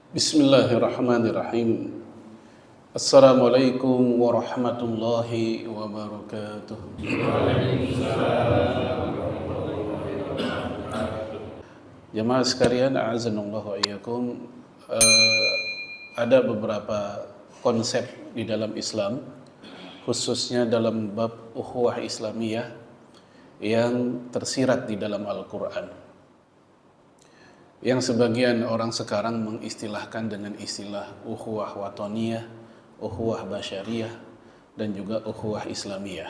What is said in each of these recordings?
Bismillahirrahmanirrahim. Assalamualaikum warahmatullahi wabarakatuh. Jamaah sekalian, a'azanallahu wa iyyakum. Ada beberapa konsep di dalam Islam, khususnya dalam bab ukhuwah Islamiyah yang tersirat di dalam Al-Quran, yang sebagian orang sekarang mengistilahkan dengan istilah ukhuwah watoniyah, ukhuwah basyariyah, dan juga ukhuwah Islamiyah.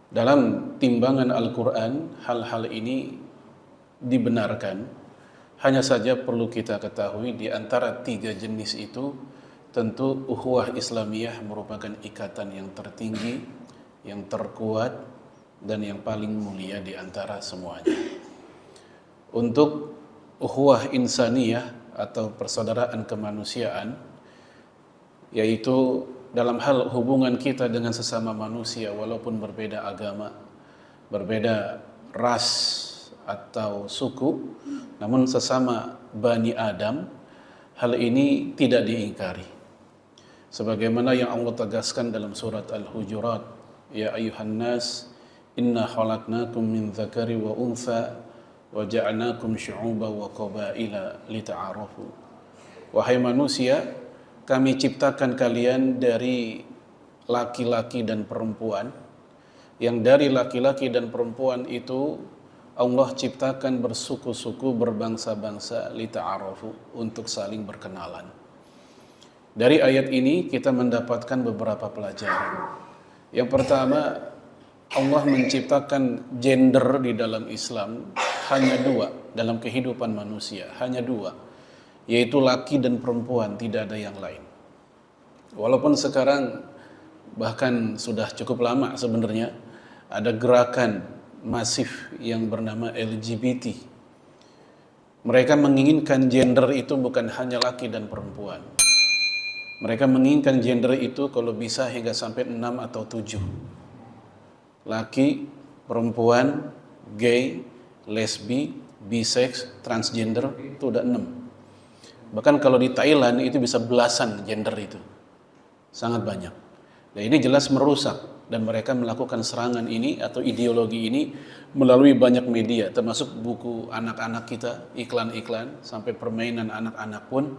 Dalam timbangan Al-Quran, hal-hal ini dibenarkan. Hanya saja perlu kita ketahui di antara tiga jenis itu, tentu ukhuwah Islamiyah merupakan ikatan yang tertinggi, yang terkuat, dan yang paling mulia di antara semuanya. Untuk ukhuwah insaniyah atau persaudaraan kemanusiaan, yaitu dalam hal hubungan kita dengan sesama manusia walaupun berbeda agama, berbeda ras atau suku, namun sesama Bani Adam, hal ini tidak diingkari. Sebagaimana yang Allah tegaskan dalam surat Al-Hujurat, ya ayuhan nas, inna khalaqnakum min dzakari wa untha wa ja'alnakum syu'uban wa qabaila lita'arafu. Wahai manusia, kami ciptakan kalian dari laki-laki dan perempuan, yang dari laki-laki dan perempuan itu Allah ciptakan bersuku-suku, berbangsa-bangsa, lita'arafu, untuk saling berkenalan. Dari ayat ini kita mendapatkan beberapa pelajaran. Yang pertama, Allah menciptakan gender di dalam Islam hanya dua dalam kehidupan manusia, hanya dua, yaitu laki dan perempuan, tidak ada yang lain. Walaupun sekarang bahkan sudah cukup lama sebenarnya ada gerakan masif yang bernama LGBT. Mereka menginginkan gender itu bukan hanya laki dan perempuan. Mereka menginginkan gender itu kalau bisa hingga sampai 6 atau 7. Laki, perempuan, gay, lesbi, bisex, transgender, itu udah 6. Bahkan kalau di Thailand itu bisa belasan gender itu. Sangat banyak. Dan ini jelas merusak, dan mereka melakukan serangan ini atau ideologi ini melalui banyak media, termasuk buku anak-anak kita, iklan-iklan, sampai permainan anak-anak pun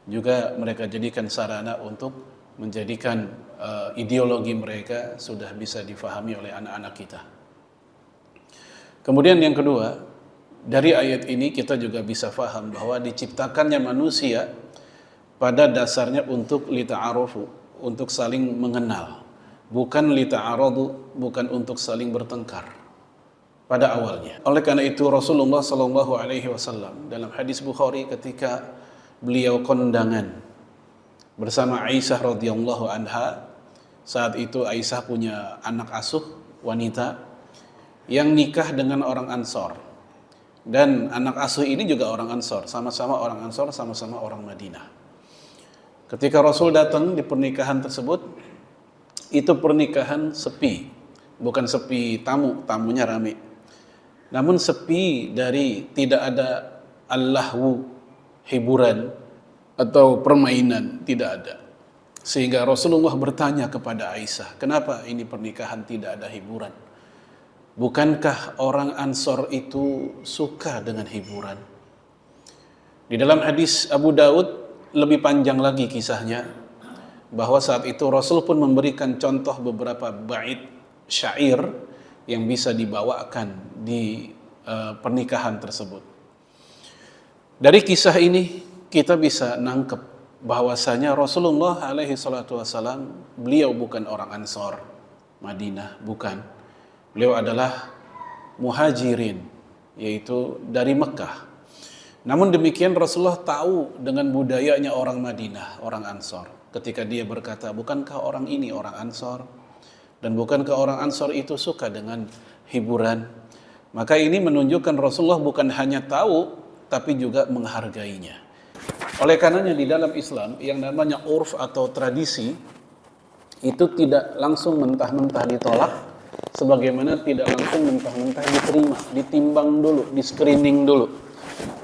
juga mereka jadikan sarana untuk menjadikan ideologi mereka sudah bisa difahami oleh anak-anak kita. Kemudian yang kedua, dari ayat ini kita juga bisa faham bahwa diciptakannya manusia pada dasarnya untuk lita'arufu, untuk saling mengenal, bukan lita'aradu, bukan untuk saling bertengkar pada awalnya. Oleh karena itu Rasulullah SAW dalam hadis Bukhari ketika beliau kondangan bersama Aisyah radhiyallahu anha, saat itu Aisyah punya anak asuh wanita yang nikah dengan orang Ansor, dan anak asuh ini juga orang Ansor, sama-sama orang Ansor, sama-sama orang Madinah. Ketika Rasul datang di pernikahan tersebut, itu pernikahan sepi, bukan sepi tamunya rame, namun sepi dari tidak ada al-lahwu, hiburan atau permainan, tidak ada. Sehingga Rasulullah bertanya kepada Aisyah, kenapa ini pernikahan tidak ada hiburan? Bukankah orang Ansor itu suka dengan hiburan? Di dalam hadis Abu Daud lebih panjang lagi kisahnya, bahwa saat itu Rasul pun memberikan contoh beberapa bait syair yang bisa dibawakan di pernikahan tersebut. Dari kisah ini kita bisa nangkep bahwasanya Rasulullah alaihi salatu wasalam, beliau bukan orang Ansor Madinah, bukan. Beliau adalah muhajirin, yaitu dari Mekah. Namun demikian Rasulullah tahu dengan budayanya orang Madinah, orang Ansor. Ketika dia berkata, bukankah orang ini orang Ansor? Dan bukankah orang Ansor itu suka dengan hiburan? Maka ini menunjukkan Rasulullah bukan hanya tahu, tapi juga menghargainya. Oleh karenanya di dalam Islam yang namanya urf atau tradisi itu tidak langsung mentah-mentah ditolak, sebagaimana tidak langsung mentah-mentah diterima, ditimbang dulu, di screening dulu.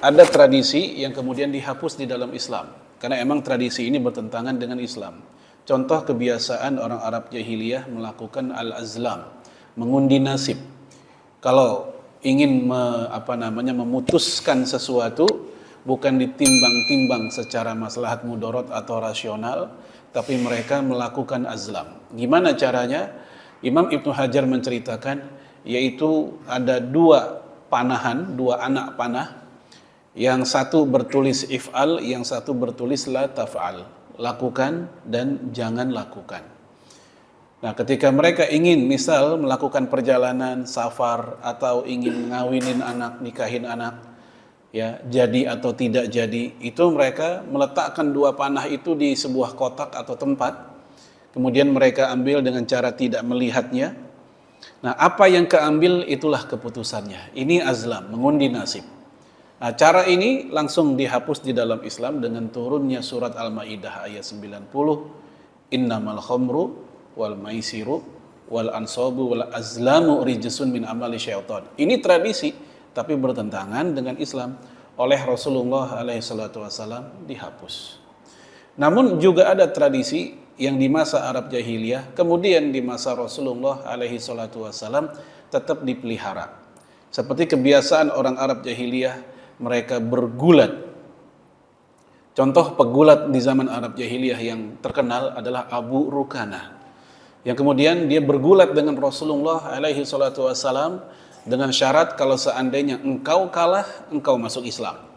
ada tradisi yang kemudian dihapus di dalam Islam. Karena emang tradisi ini bertentangan dengan Islam. Contoh kebiasaan orang Arab jahiliyah melakukan al-azlam, mengundi nasib. Kalau ingin memutuskan sesuatu, bukan ditimbang-timbang secara maslahat mudarat atau rasional, tapi mereka melakukan azlam. Gimana caranya? Imam Ibnu Hajar menceritakan, yaitu ada dua anak panah, yang satu bertulis if'al, yang satu bertulis la taf'al, lakukan dan jangan lakukan. Nah, ketika mereka ingin misal melakukan perjalanan safar atau ingin ngawinin anak, nikahin anak, ya, jadi atau tidak jadi, itu mereka meletakkan dua panah itu di sebuah kotak atau tempat, kemudian mereka ambil dengan cara tidak melihatnya. Nah, apa yang keambil itulah keputusannya. Ini azlam, mengundi nasib. Nah, cara ini langsung dihapus di dalam Islam dengan turunnya surat Al-Maidah ayat 90, innamal khamru wal maisiru wal ansabu wal azlamu rijsun min amali syaitan. Ini tradisi tapi bertentangan dengan Islam, oleh Rasulullah alaihi salatu wasallam dihapus. Namun juga ada tradisi yang di masa Arab jahiliyah kemudian di masa Rasulullah alaihi salatu wasallam tetap dipelihara. Seperti kebiasaan orang Arab jahiliyah, mereka bergulat. Contoh pegulat di zaman Arab jahiliyah yang terkenal adalah Abu Rukanah, yang kemudian dia bergulat dengan Rasulullah alaihi salatu wasallam dengan syarat kalau seandainya engkau kalah, engkau masuk Islam.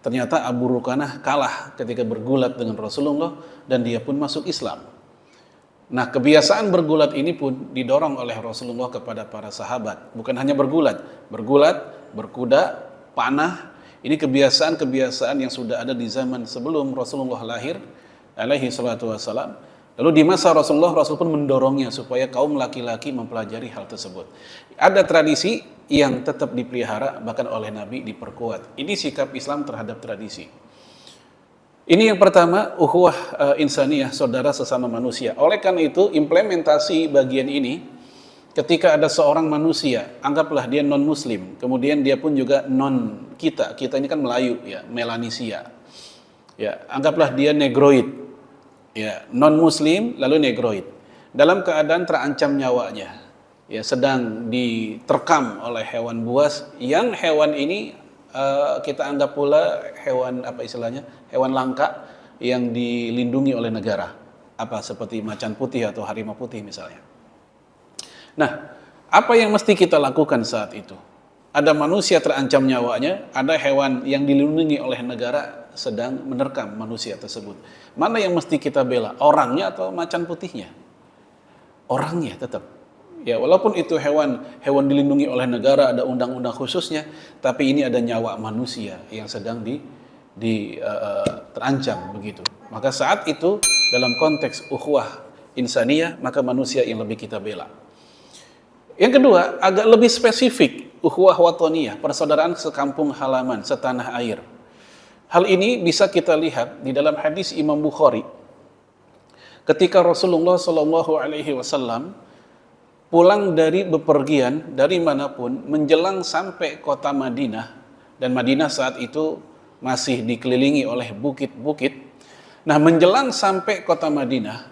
Ternyata Abu Rukanah kalah ketika bergulat dengan Rasulullah dan dia pun masuk Islam. Nah, kebiasaan bergulat ini pun didorong oleh Rasulullah kepada para sahabat. Bukan hanya bergulat, berkuda, panah. Ini kebiasaan-kebiasaan yang sudah ada di zaman sebelum Rasulullah lahir alaihi salatu wassalam. Lalu di masa Rasulullah, Rasul pun mendorongnya supaya kaum laki-laki mempelajari hal tersebut. Ada tradisi yang tetap dipelihara, bahkan oleh Nabi diperkuat. Ini sikap Islam terhadap tradisi. Ini yang pertama, ukhuwah insaniyah, saudara sesama manusia. Oleh karena itu, implementasi bagian ini, ketika ada seorang manusia, anggaplah dia non-muslim, kemudian dia pun juga kita ini kan Melayu, ya, Melanesia. Ya, anggaplah dia negroid, ya, non-muslim lalu negroid, dalam keadaan terancam nyawanya, ya, sedang diterkam oleh hewan buas, yang hewan ini kita anggap pula hewan hewan langka yang dilindungi oleh negara, seperti macan putih atau harimau putih misalnya. Nah, apa yang mesti kita lakukan saat itu? Ada manusia terancam nyawanya, ada hewan yang dilindungi oleh negara sedang menerkam manusia tersebut. Mana yang mesti kita bela? Orangnya atau macan putihnya? Orangnya tetap. Ya, walaupun itu hewan dilindungi oleh negara, ada undang-undang khususnya, tapi ini ada nyawa manusia yang sedang terancam begitu. Maka saat itu dalam konteks ukhuwah insaniyah, maka manusia yang lebih kita bela. Yang kedua, agak lebih spesifik, ukhuwah watoniyah, persaudaraan sekampung halaman, setanah air. Hal ini bisa kita lihat di dalam hadis Imam Bukhari. Ketika Rasulullah SAW pulang dari bepergian, dari manapun, menjelang sampai kota Madinah, dan Madinah saat itu masih dikelilingi oleh bukit-bukit. Nah, menjelang sampai kota Madinah,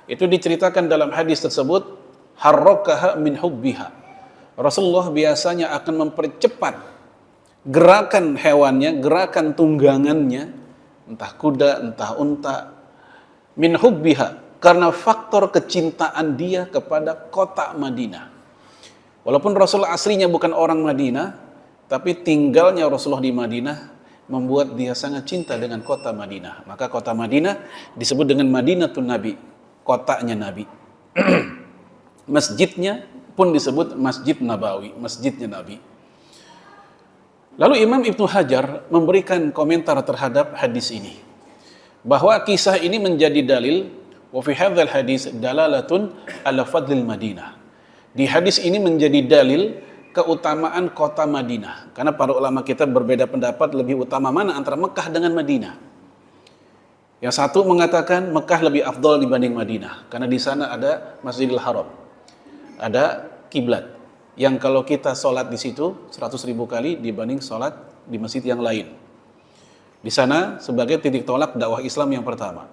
itu diceritakan dalam hadis tersebut, harrakaha min hubbiha. Rasulullah biasanya akan mempercepat gerakan hewannya, gerakan tunggangannya, entah kuda, entah unta, min hubbiha, karena faktor kecintaan dia kepada kota Madinah. Walaupun Rasulullah aslinya bukan orang Madinah, tapi tinggalnya Rasulullah di Madinah membuat dia sangat cinta dengan kota Madinah. Maka kota Madinah disebut dengan Madinatun Nabi, kotanya Nabi. Masjidnya pun disebut Masjid Nabawi, masjidnya Nabi. Lalu Imam Ibnu Hajar memberikan komentar terhadap hadis ini, bahwa kisah ini menjadi dalil, wa fi hadzal hadis dalalatun ala fadlil Madinah. Di hadis ini menjadi dalil keutamaan kota Madinah, karena para ulama kita berbeda pendapat lebih utama mana antara Mekah dengan Madinah. Yang satu mengatakan Mekah lebih afdal dibanding Madinah, karena di sana ada Masjidil Haram, ada kiblat, yang kalau kita sholat di situ 100.000 kali dibanding sholat di masjid yang lain. Di sana sebagai titik tolak dakwah Islam yang pertama.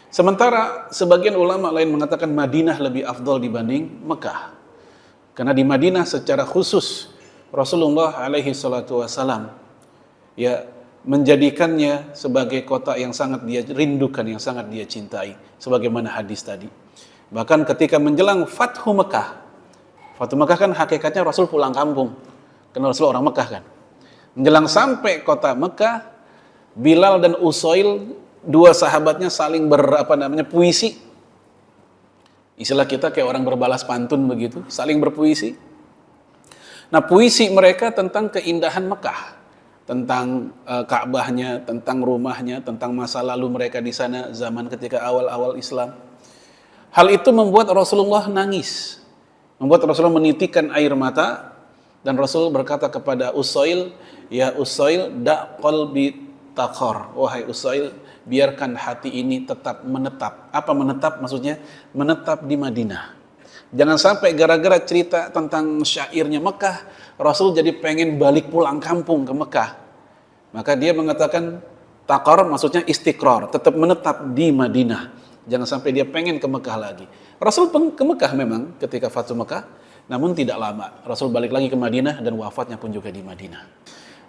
Sementara sebagian ulama lain mengatakan Madinah lebih afdal dibanding Mekah. Karena di Madinah secara khusus Rasulullah alaihi salatu wasalam ya menjadikannya sebagai kota yang sangat dia rindukan, yang sangat dia cintai, sebagaimana hadis tadi. Bahkan ketika menjelang Fathu Mekah kan hakikatnya Rasul pulang kampung, karena Rasul orang Mekah kan. Menjelang sampai kota Mekah, Bilal dan Usail, dua sahabatnya saling puisi. Istilah kita kayak orang berbalas pantun begitu, saling berpuisi. Nah, puisi mereka tentang keindahan Mekah, tentang Ka'bahnya, tentang rumahnya, tentang masa lalu mereka di sana zaman ketika awal-awal Islam. Hal itu membuat Rasulullah nangis, membuat Rasulullah menitikkan air mata, dan Rasul berkata kepada Usail, "Ya Usail, da' qalbi taqar." Wahai Usail, biarkan hati ini tetap menetap. Apa menetap maksudnya? Menetap di Madinah. Jangan sampai gara-gara cerita tentang syairnya Mekah, Rasul jadi pengen balik pulang kampung ke Mekah. Maka dia mengatakan taqar maksudnya istiqrar, tetap menetap di Madinah. Jangan sampai dia pengen ke Mekah lagi. Rasul ke Mekah memang ketika Fathu Mekah, namun tidak lama. Rasul balik lagi ke Madinah dan wafatnya pun juga di Madinah.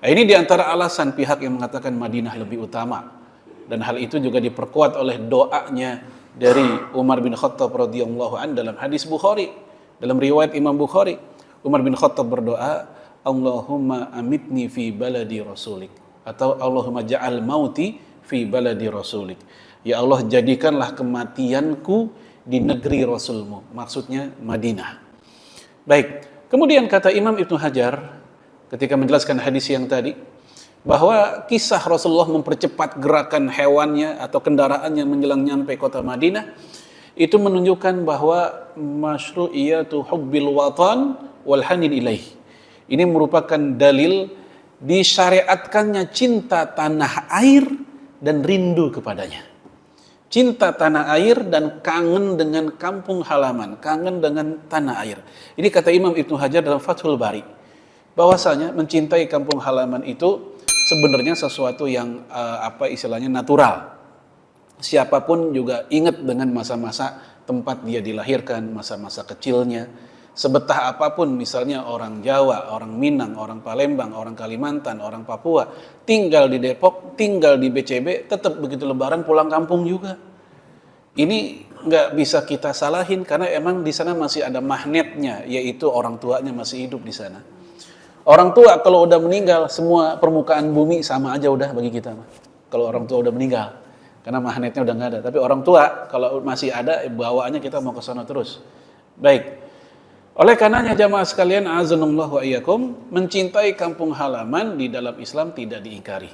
Nah, ini diantara alasan pihak yang mengatakan Madinah lebih utama. Dan hal itu juga diperkuat oleh doanya dari Umar bin Khattab radhiyallahu an dalam hadis Bukhari, dalam riwayat Imam Bukhari. Umar bin Khattab berdoa, Allahumma amitni fi baladi rasulik, atau Allahumma ja'al mauti fi baladi rasulik. Ya Allah, jadikanlah kematianku di negeri Rasulmu, maksudnya Madinah. Baik, kemudian kata Imam Ibnu Hajar ketika menjelaskan hadis yang tadi, bahwa kisah Rasulullah mempercepat gerakan hewannya atau kendaraannya menjelang nyampe kota Madinah itu menunjukkan bahwa masyru'iyatu hubbil watan wal hanin ilaih. Ini merupakan dalil disyariatkannya cinta tanah air dan rindu kepadanya. Cinta tanah air dan kangen dengan kampung halaman, kangen dengan tanah air. Ini kata Imam Ibnu Hajar dalam Fathul Bari, bahwasanya mencintai kampung halaman itu sebenarnya sesuatu yang istilahnya natural. Siapapun juga ingat dengan masa-masa tempat dia dilahirkan, masa-masa kecilnya. Sebetah apapun misalnya orang Jawa, orang Minang, orang Palembang, orang Kalimantan, orang Papua, tinggal di Depok, tinggal di BCB, tetap begitu lebaran pulang kampung juga. Ini nggak bisa kita salahin karena emang di sana masih ada magnetnya, yaitu orang tuanya masih hidup di sana. Orang tua kalau udah meninggal, semua permukaan bumi sama aja udah bagi kita. Kalau orang tua udah meninggal, karena magnetnya udah nggak ada. Tapi orang tua kalau masih ada, bawaannya kita mau ke sana terus. Baik. Oleh karenanya jamaah sekalian, azanallahu wa iyyakum, mencintai kampung halaman di dalam Islam tidak diingkari.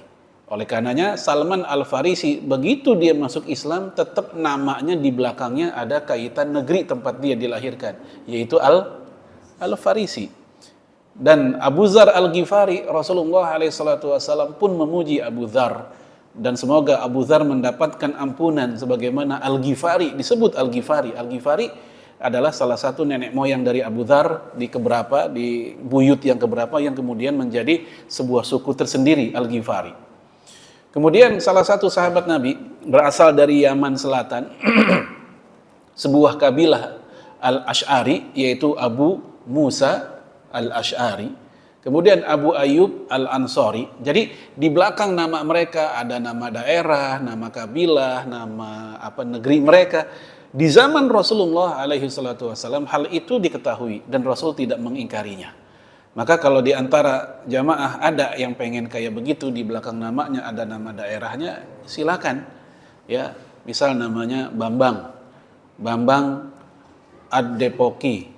Oleh karenanya Salman Al-Farisi begitu dia masuk Islam, tetap namanya di belakangnya ada kaitan negeri tempat dia dilahirkan, yaitu Al-Farisi. Dan Abu Dzar Al-Ghifari, Rasulullah SAW pun memuji Abu Dzar, dan semoga Abu Dzar mendapatkan ampunan sebagaimana Al-Ghifari disebut Al-Ghifari. Al-Ghifari adalah salah satu nenek moyang dari Abu Dzar di buyut yang keberapa yang kemudian menjadi sebuah suku tersendiri, Al-Ghifari. Kemudian salah satu sahabat Nabi berasal dari Yaman Selatan, sebuah kabilah Al-Ash'ari, yaitu Abu Musa Al-Ash'ari, kemudian Abu Ayyub Al-Ansari. Jadi di belakang nama mereka ada nama daerah, nama kabilah, nama negeri mereka. Di zaman Rasulullah alaihi salatu wasallam hal itu diketahui dan Rasul tidak mengingkarinya. Maka kalau di antara jamaah ada yang pengen kayak begitu, di belakang namanya ada nama daerahnya, silakan. Ya, misal namanya Bambang Ad-Depoki.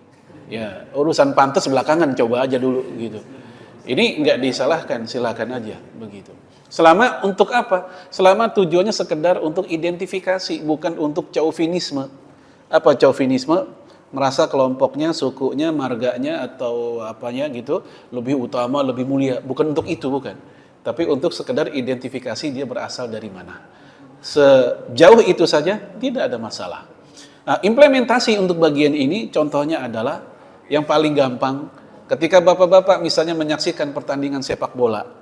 Ya, urusan pantas belakangan, coba aja dulu gitu. Ini enggak disalahkan, silakan aja begitu. Selama untuk apa? Selama tujuannya sekedar untuk identifikasi, bukan untuk chauvinisme. Apa chauvinisme? Merasa kelompoknya, sukunya, marganya atau apanya gitu lebih utama, lebih mulia. Bukan untuk itu, bukan. Tapi untuk sekedar identifikasi dia berasal dari mana. Sejauh itu saja tidak ada masalah. Nah, implementasi untuk bagian ini contohnya adalah yang paling gampang ketika bapak-bapak misalnya menyaksikan pertandingan sepak bola.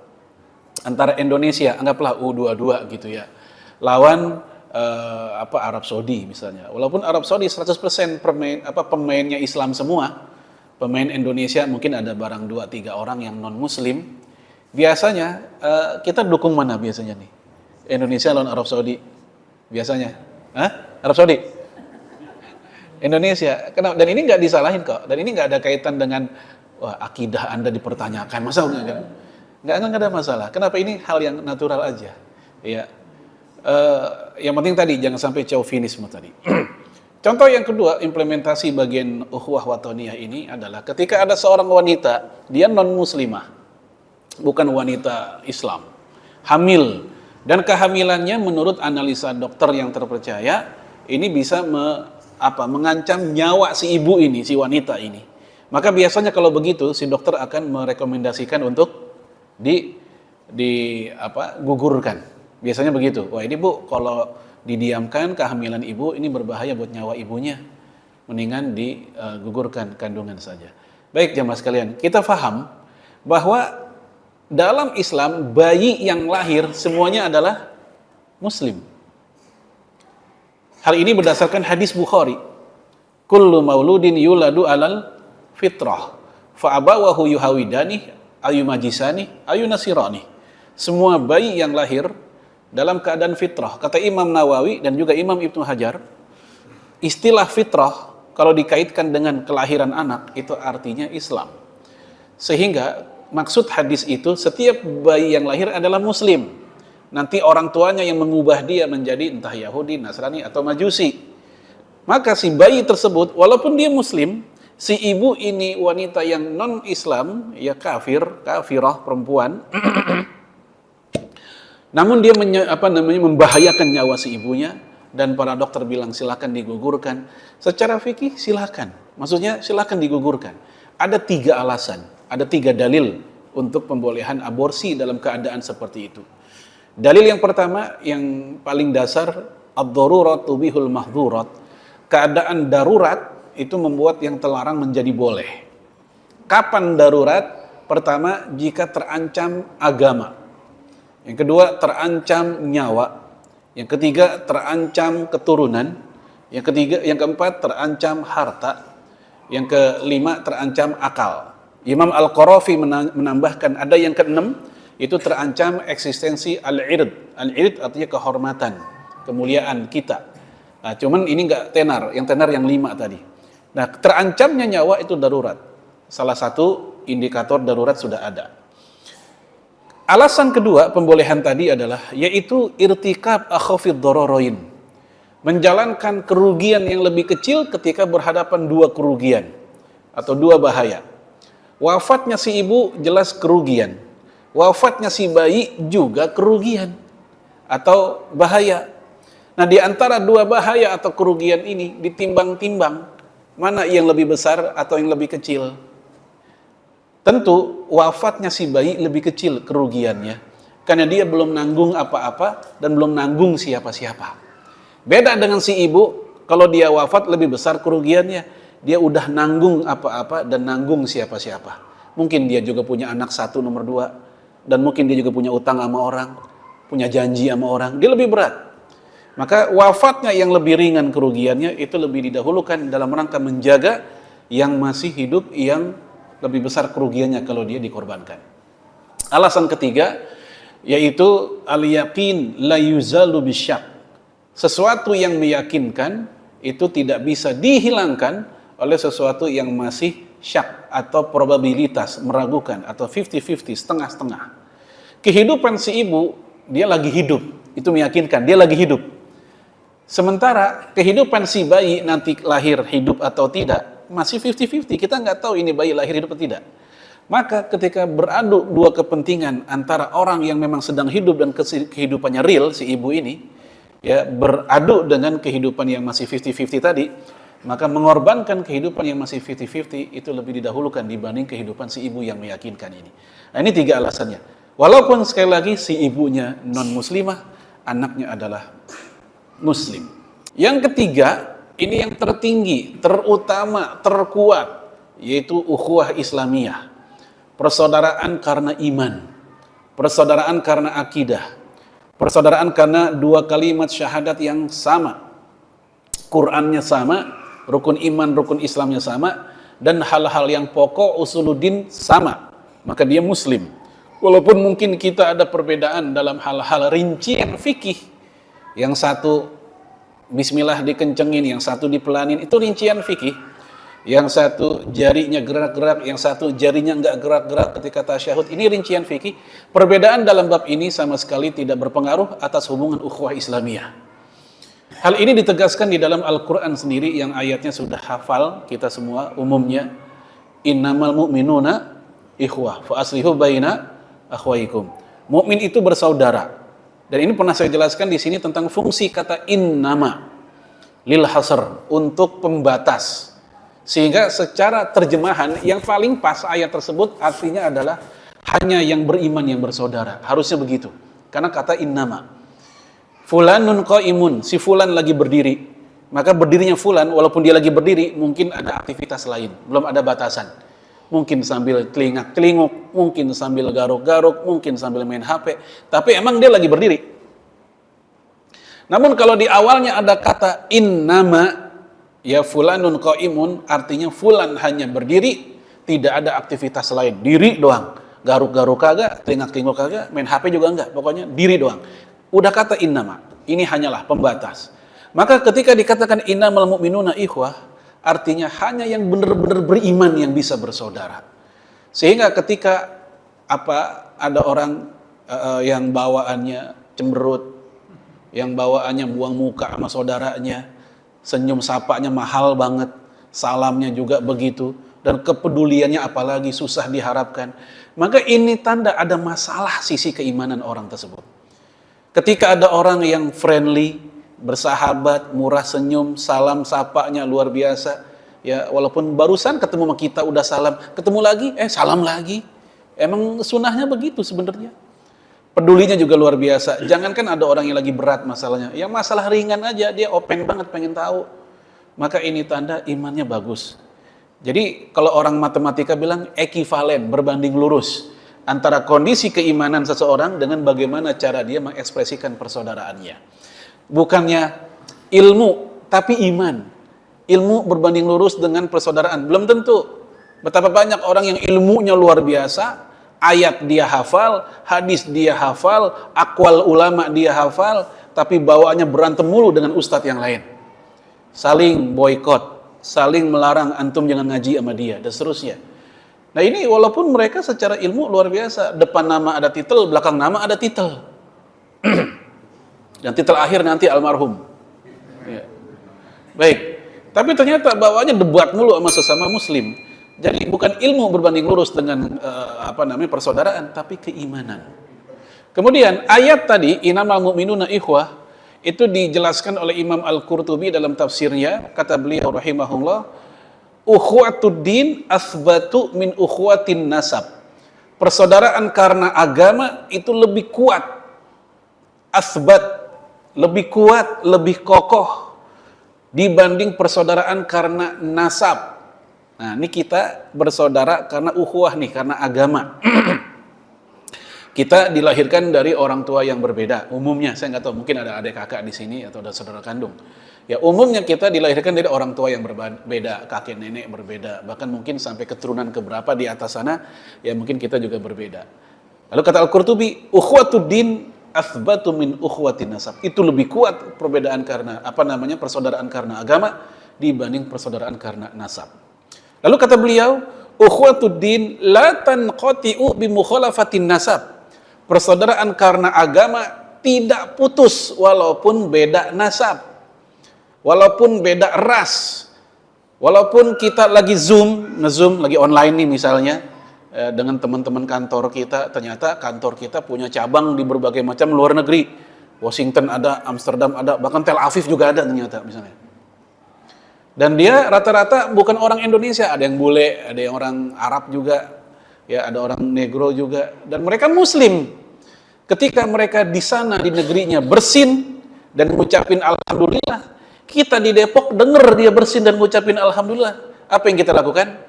antara Indonesia, anggaplah U22 gitu ya, lawan Arab Saudi misalnya. Walaupun Arab Saudi 100% pemainnya Islam semua, pemain Indonesia mungkin ada barang 2-3 orang yang non Muslim. Biasanya kita dukung mana biasanya nih? Indonesia lawan Arab Saudi biasanya? Arab Saudi? Indonesia. Kenapa? Dan ini nggak disalahin kok. Dan ini nggak ada kaitan dengan wah akidah Anda dipertanyakan. Masa nggak ada masalah. Kenapa? Ini hal yang natural aja. Ya. Yang penting tadi jangan sampai chauvinisme tadi. Contoh yang kedua, implementasi bagian ukhuwah watoniyah ini adalah ketika ada seorang wanita, dia non muslimah, bukan wanita Islam, hamil, dan kehamilannya menurut analisa dokter yang terpercaya ini bisa mengancam nyawa si ibu ini, si wanita ini. Maka biasanya kalau begitu si dokter akan merekomendasikan untuk gugurkan. Biasanya begitu. Wah ini bu, kalau didiamkan kehamilan ibu ini berbahaya buat nyawa ibunya. Mendingan digugurkan kandungan saja. Baik jamaah sekalian, kita paham bahwa dalam Islam bayi yang lahir semuanya adalah Muslim. Hal ini berdasarkan hadis Bukhari. Kullu mauludin yuladu alal fitrah fa abawahu yuhawidani ayu majisani ayu nasirani. Semua bayi yang lahir dalam keadaan fitrah. Kata Imam Nawawi dan juga Imam Ibnu Hajar, istilah fitrah kalau dikaitkan dengan kelahiran anak itu artinya Islam. Sehingga maksud hadis itu setiap bayi yang lahir adalah Muslim. Nanti orang tuanya yang mengubah dia menjadi entah Yahudi, Nasrani atau Majusi. Maka si bayi tersebut walaupun dia Muslim, si ibu ini wanita yang non-Islam, ya kafirah perempuan, namun dia membahayakan nyawa si ibunya, dan para dokter bilang silakan digugurkan. Secara fikih silakan, maksudnya silakan digugurkan. Ada 3 alasan, ada 3 dalil untuk pembolehan aborsi dalam keadaan seperti itu. Dalil yang pertama, yang paling dasar, ad-darurat tubihul mahdzurat. Keadaan darurat itu membuat yang terlarang menjadi boleh. Kapan darurat? Pertama, jika terancam agama. Yang kedua, terancam nyawa. Yang ketiga, terancam keturunan. Yang keempat, terancam harta. Yang kelima, terancam akal. Imam Al-Qarafi menambahkan ada yang keenam, itu terancam eksistensi al-ird. Al-ird artinya kehormatan, kemuliaan kita. Nah, cuman ini enggak tenar, yang tenar yang 5 tadi. Nah, terancamnya nyawa itu darurat. Salah satu indikator darurat sudah ada. Alasan kedua pembolehan tadi adalah yaitu irtikab akhafid dararain. Menjalankan kerugian yang lebih kecil ketika berhadapan 2 kerugian atau 2 bahaya. Wafatnya si ibu jelas kerugian. Wafatnya si bayi juga kerugian atau bahaya. Nah, di antara 2 bahaya atau kerugian ini ditimbang-timbang mana yang lebih besar atau yang lebih kecil. Tentu wafatnya si bayi lebih kecil kerugiannya, karena dia belum nanggung apa-apa dan belum nanggung siapa-siapa. Beda dengan si ibu, kalau dia wafat lebih besar kerugiannya, dia udah nanggung apa-apa dan nanggung siapa-siapa. Mungkin dia juga punya anak 1 nomor 2, dan mungkin dia juga punya utang sama orang, punya janji sama orang, dia lebih berat. Maka wafatnya yang lebih ringan kerugiannya itu lebih didahulukan dalam rangka menjaga yang masih hidup yang lebih besar kerugiannya kalau dia dikorbankan. Alasan ketiga yaitu al-yaqin la yuzalu bisyak. Sesuatu yang meyakinkan itu tidak bisa dihilangkan oleh sesuatu yang masih syak atau probabilitas, meragukan atau 50-50, setengah-setengah. Kehidupan si ibu, dia lagi hidup, itu meyakinkan dia lagi hidup. Sementara kehidupan si bayi nanti lahir hidup atau tidak masih 50-50, kita nggak tahu ini bayi lahir hidup atau tidak. Maka ketika beradu 2 kepentingan antara orang yang memang sedang hidup dan kehidupannya real, si ibu ini ya beradu dengan kehidupan yang masih 50-50 tadi, maka mengorbankan kehidupan yang masih 50-50 itu lebih didahulukan dibanding kehidupan si ibu yang meyakinkan ini. Nah, ini 3 alasannya. Walaupun sekali lagi si ibunya non muslimah, anaknya adalah muslim. Yang ketiga, ini yang tertinggi, terutama, terkuat, yaitu ukhuwah Islamiyah. Persaudaraan karena iman. persaudaraan karena akidah, persaudaraan karena dua kalimat syahadat yang sama, Qur'annya sama, rukun iman, rukun Islamnya sama, dan hal-hal yang pokok usuluddin sama, maka dia muslim. Walaupun mungkin kita ada perbedaan dalam hal-hal rincian fikih, yang satu bismillah dikencengin, yang satu dipelanin, itu rincian fikih. Yang satu jarinya gerak-gerak, yang satu jarinya enggak gerak-gerak ketika tasyahud, ini rincian fikih. Perbedaan dalam bab ini sama sekali tidak berpengaruh atas hubungan ukhuwah Islamiyah. Hal ini ditegaskan di dalam Al-Quran sendiri yang ayatnya sudah hafal kita semua umumnya. Innamal mu'minuna ikhwah fa aslihu baina akhwaikum. Mukmin itu bersaudara. Dan ini pernah saya jelaskan di sini tentang fungsi kata innama lil hasr, untuk pembatas. Sehingga secara terjemahan yang paling pas ayat tersebut artinya adalah hanya yang beriman yang bersaudara. Harusnya begitu. Karena kata innama. Fulanun qaimun, si fulan lagi berdiri. Maka berdirinya fulan, walaupun dia lagi berdiri, mungkin ada aktivitas lain. Belum ada batasan. Mungkin sambil telingak-telinguk, mungkin sambil garuk-garuk, mungkin sambil main HP. Tapi emang dia lagi berdiri. Namun kalau di awalnya ada kata innama, ya fulanun qaimun, artinya fulan hanya berdiri, tidak ada aktivitas lain, diri doang. Garuk-garuk kagak, telingak-telinguk kagak, main HP juga enggak, pokoknya diri doang. Udah kata innama, ini hanyalah pembatas. Maka ketika dikatakan innamal mu'minuna ikhwah, artinya hanya yang benar-benar beriman yang bisa bersaudara. Sehingga ketika ada orang yang bawaannya cemberut, yang bawaannya buang muka sama saudaranya, senyum sapanya mahal banget, salamnya juga begitu, dan kepeduliannya apalagi susah diharapkan, maka ini tanda ada masalah sisi keimanan orang tersebut. Ketika ada orang yang friendly, bersahabat, murah senyum, salam sapanya luar biasa, ya walaupun barusan ketemu sama kita udah salam, ketemu lagi, salam lagi, emang sunnahnya begitu sebenarnya. Pedulinya juga luar biasa. Jangankan ada orang yang lagi berat masalahnya, yang masalah ringan aja dia open banget pengen tahu. Maka ini tanda imannya bagus. Jadi kalau orang matematika bilang ekivalen, berbanding lurus antara kondisi keimanan seseorang dengan bagaimana cara dia mengekspresikan persaudaraannya. Bukannya ilmu, tapi iman. Ilmu berbanding lurus dengan persaudaraan. Belum tentu. Betapa banyak orang yang ilmunya luar biasa, ayat dia hafal, hadis dia hafal, aqwal ulama dia hafal, tapi bawaannya berantem mulu dengan ustadz yang lain. Saling boykot, saling melarang antum jangan ngaji sama dia, dan seterusnya. Nah ini walaupun mereka secara ilmu luar biasa, depan nama ada titel, belakang nama ada titel. Dan titel akhir nanti almarhum. Ya. Baik, tapi ternyata bawaannya debat mulu sama sesama muslim. Jadi bukan ilmu berbanding lurus dengan persaudaraan, tapi keimanan. Kemudian ayat tadi innamal mu'minuna ikhwah itu dijelaskan oleh Imam Al-Qurtubi dalam tafsirnya, kata beliau rahimahullah, ukhuwatud din asbatu min ukhuwatin nasab. Persaudaraan karena agama itu lebih kuat, asbat, lebih kuat, lebih kokoh dibanding persaudaraan karena nasab. Nah, ini kita bersaudara karena ukhuwah nih, karena agama. Kita dilahirkan dari orang tua yang berbeda. Umumnya, saya nggak tahu, mungkin ada adik kakak di sini atau ada saudara kandung. Ya, umumnya kita dilahirkan dari orang tua yang berbeda, kakek nenek berbeda, bahkan mungkin sampai keturunan keberapa di atas sana, ya mungkin kita juga berbeda. Lalu kata Al-Qurtubi, ukhuwatud din athbatu min ukhuwatin nasab. Itu lebih kuat perbedaan karena persaudaraan karena agama dibanding persaudaraan karena nasab. Lalu kata beliau, ukhuwatud din la tanqati'u bi mukhalafatin nasab. Persaudaraan karena agama tidak putus walaupun beda nasab, walaupun beda ras, walaupun kita lagi nge-zoom lagi online nih misalnya dengan teman-teman kantor kita, ternyata kantor kita punya cabang di berbagai macam luar negeri. Washington ada, Amsterdam ada, bahkan Tel Aviv juga ada ternyata misalnya. Dan dia rata-rata bukan orang Indonesia, ada yang bule, ada yang orang Arab juga, ya ada orang negro juga, dan mereka muslim. Ketika mereka di sana di negerinya bersin dan ngucapin alhamdulillah, kita di Depok denger dia bersin dan ngucapin alhamdulillah, apa yang kita lakukan?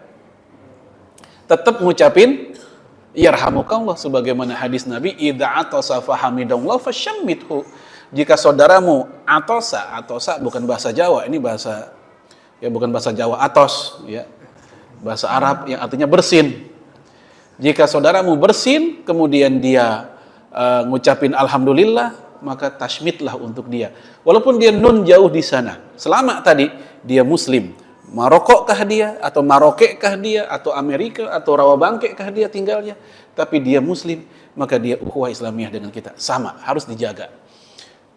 Tetap ngucapin yarhamukallah, sebagaimana hadis Nabi, idza atasa fahamidallah fashammithu. Jika saudaramu atosa bukan bahasa Jawa, ini bahasa ya bukan bahasa Jawa, atos ya. Bahasa Arab yang artinya bersin. Jika saudaramu bersin kemudian dia ngucapin alhamdulillah, maka tashmitlah untuk dia. Walaupun dia nun jauh di sana. Selama tadi dia muslim. Marokokkah dia, atau Maroke-kah dia, atau Amerika, atau Rawabangke-kah dia tinggalnya, tapi dia muslim, maka dia ukhuwah Islamiyah dengan kita. Sama, harus dijaga.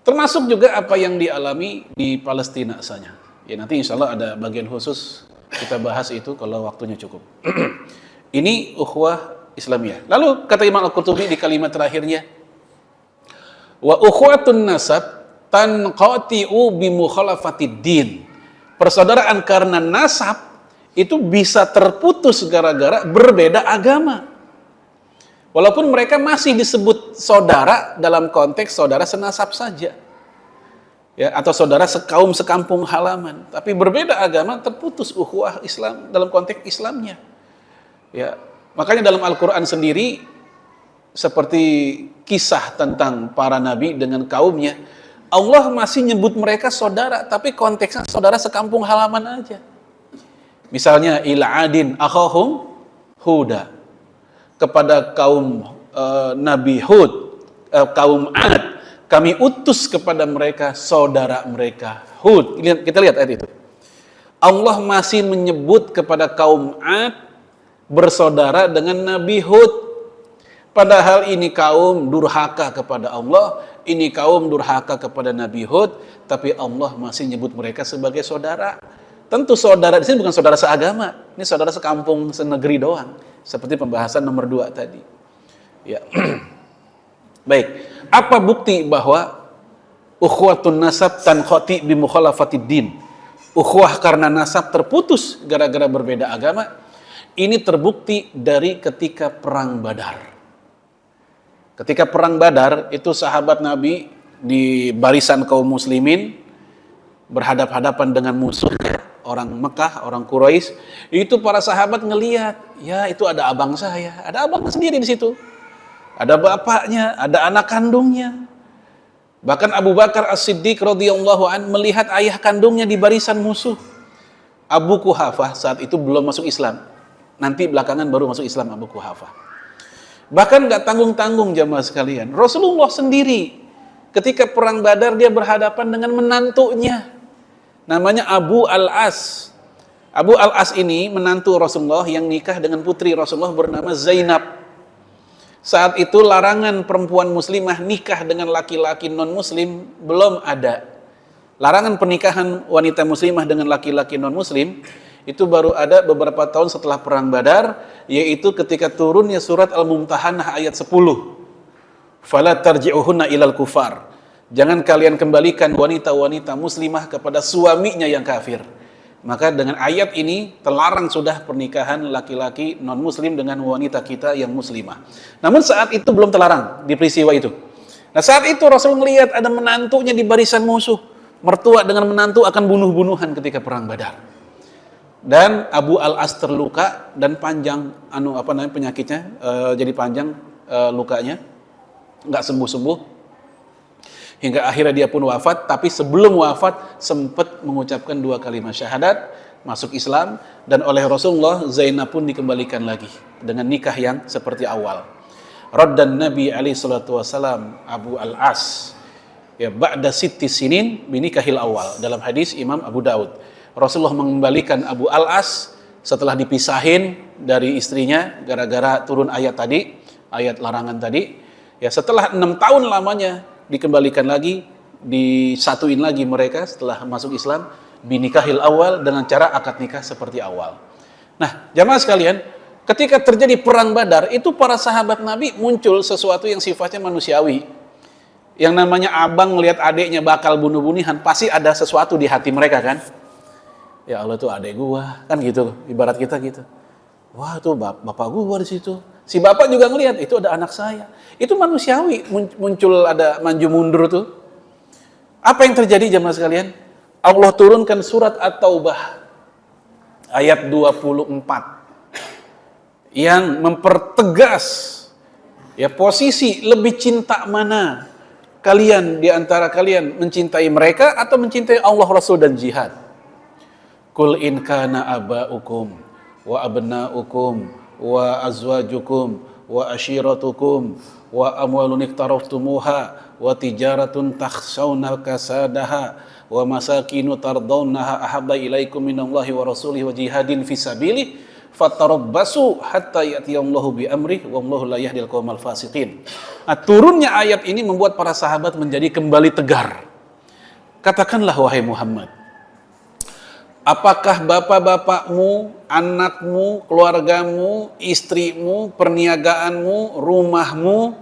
Termasuk juga apa yang dialami di Palestina asalnya. Ya nanti insya Allah ada bagian khusus kita bahas itu kalau waktunya cukup. Ini ukhuwah Islamiyah. Lalu kata Imam Al-Qurtubi di kalimat terakhirnya, wa ukhuwatun nasab tanqati'u bi mukhalafatid din. Persaudaraan karena nasab itu bisa terputus gara-gara berbeda agama. Walaupun mereka masih disebut saudara dalam konteks saudara senasab saja. Ya, atau saudara sekaum sekampung halaman, tapi berbeda agama terputus ukhuwah Islam dalam konteks Islamnya. Ya, makanya dalam Al-Qur'an sendiri seperti kisah tentang para nabi dengan kaumnya, Allah masih nyebut mereka saudara, tapi konteksnya saudara sekampung halaman aja. Misalnya ila adin akhahum huda, kepada kaum Nabi Hud, kaum Ad, kami utus kepada mereka saudara mereka Hud. Kita lihat ayat itu. Allah masih menyebut kepada kaum Ad bersaudara dengan Nabi Hud. Padahal ini kaum durhaka kepada Allah, ini kaum durhaka kepada Nabi Hud, tapi Allah masih nyebut mereka sebagai saudara. Tentu saudara di sini bukan saudara seagama, ini saudara sekampung, senegeri doang. Seperti pembahasan nomor 2 tadi. Ya. Baik, apa bukti bahwa ukhuwatun nasab tanqati bi mukhalafatid din? Ukhuwah karena nasab terputus gara-gara berbeda agama. Ini terbukti dari ketika perang Badar. Ketika perang Badar, itu sahabat Nabi di barisan kaum muslimin berhadap-hadapan dengan musuhnya, orang Mekah, orang Quraisy. Itu para sahabat ngelihat, ya itu ada abang saya, ada abang sendiri di situ. Ada bapaknya, ada anak kandungnya. Bahkan Abu Bakar As-Siddiq radhiyallahu an melihat ayah kandungnya di barisan musuh. Abu Quhafah saat itu belum masuk Islam. Nanti belakangan baru masuk Islam Abu Quhafah. Bahkan nggak tanggung-tanggung jamaah sekalian. Rasulullah sendiri ketika perang Badar dia berhadapan dengan menantunya. Namanya Abu Al-As. Abu Al-As ini menantu Rasulullah yang nikah dengan putri Rasulullah bernama Zainab. Saat itu larangan perempuan muslimah nikah dengan laki-laki non-muslim belum ada. Larangan pernikahan wanita muslimah dengan laki-laki non-muslim itu baru ada beberapa tahun setelah perang Badar, yaitu ketika turunnya surat Al-Mumtahanah ayat 10. Fala tarji'uhunna ilal kufar. Jangan kalian kembalikan wanita-wanita muslimah kepada suaminya yang kafir. Maka dengan ayat ini terlarang sudah pernikahan laki-laki non-muslim dengan wanita kita yang muslimah. Namun saat itu belum terlarang di peristiwa itu. Nah saat itu Rasul melihat ada menantunya di barisan musuh. Mertua dengan menantu akan bunuh-bunuhan ketika perang Badar. Dan Abu Al-As terluka dan panjang penyakitnya, jadi panjang lukanya, nggak sembuh-sembuh hingga akhirnya dia pun wafat. Tapi sebelum wafat sempat mengucapkan 2 kalimat syahadat, masuk Islam, dan oleh Rasulullah Zainab pun dikembalikan lagi dengan nikah yang seperti awal. Raddan Nabi alaihi salatu wasalam Abu Al-As ya ba'da sitti sinin binikahil awal, dalam hadis Imam Abu Daud. Rasulullah mengembalikan Abu Al-As setelah dipisahin dari istrinya gara-gara turun ayat tadi, ayat larangan tadi. Ya setelah 6 tahun lamanya dikembalikan lagi, disatuin lagi mereka setelah masuk Islam binikahil awal dengan cara akad nikah seperti awal. Nah, jamaah sekalian, ketika terjadi perang Badar itu para sahabat Nabi muncul sesuatu yang sifatnya manusiawi. Yang namanya abang melihat adiknya bakal bunuh-bunuhan, pasti ada sesuatu di hati mereka kan? Ya Allah tuh adek gua, kan gitu, ibarat kita gitu. Wah tuh bapak gua di situ. Si bapak juga ngelihat itu ada anak saya. Itu manusiawi, muncul ada maju mundur tuh. Apa yang terjadi jemaah sekalian? Allah turunkan surat At-Taubah ayat 24. yang mempertegas ya posisi lebih cinta mana kalian di antara kalian, mencintai mereka atau mencintai Allah, Rasul dan jihad. Qul in kana aba'ukum wa abna'ukum wa azwajukum wa ashiratukum wa amwalun iktaraftumuha wa tijaratun takhshawna kasadaha wa masakinu tardawnaha ahabba ilaikum minallahi wa rasulihi wa jihadin fisabilih fatarabbasu hatta ya'tiyallahu bi amrih wallahu la yahdil qaumal fasiqin. Nah, turunnya ayat ini membuat para sahabat menjadi kembali tegar. Katakanlah wahai Muhammad, apakah bapak-bapakmu, anakmu, keluargamu, istrimu, perniagaanmu, rumahmu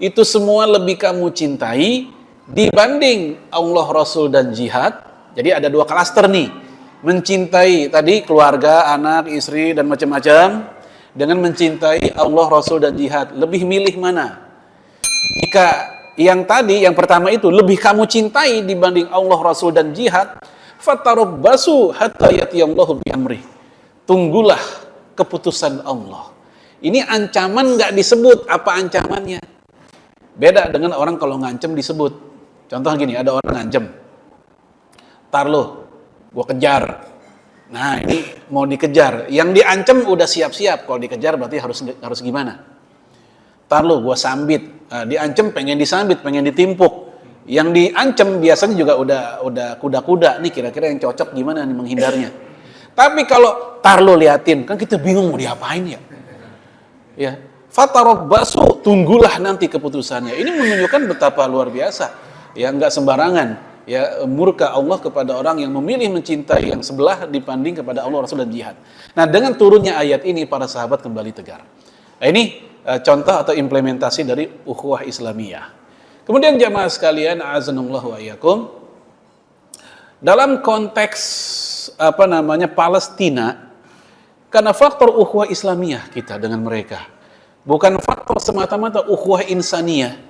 itu semua lebih kamu cintai dibanding Allah, Rasul dan jihad? Jadi ada dua klaster nih. Mencintai tadi keluarga, anak, istri dan macam-macam dengan mencintai Allah, Rasul dan jihad. Lebih milih mana? Jika yang tadi, yang pertama itu lebih kamu cintai dibanding Allah, Rasul dan jihad, fatarabbasu hatta yatiyallahu bi amri. Tunggulah keputusan Allah. Ini ancaman nggak disebut apa ancamannya. Beda dengan orang kalau ngancem disebut. Contoh gini, ada orang ngancem. Tar lo, gua kejar. Nah, ini mau dikejar. Yang diancem udah siap-siap. Kalau dikejar berarti harus gimana? Tar lo, gua sambit. Nah, diancem pengen disambit, pengen ditimpuk. Yang diancam biasanya juga udah kuda-kuda nih, kira-kira yang cocok gimana nih menghindarnya. Tapi kalau tar lo liatin, kan kita bingung mau diapain ya. Ya, fatarabbasu, tunggulah nanti keputusannya. Ini menunjukkan betapa luar biasa. Ya, enggak sembarangan. Ya, murka Allah kepada orang yang memilih mencintai yang sebelah dibanding kepada Allah, Rasul dan jihad. Nah, dengan turunnya ayat ini para sahabat kembali tegar. Nah, ini contoh atau implementasi dari ukhuwah Islamiyah. Kemudian jamaah sekalian, a'azanallahu wa iyyakum, dalam konteks Palestina, karena faktor ukhuwah Islamiyah kita dengan mereka, bukan faktor semata-mata ukhuwah insaniyah.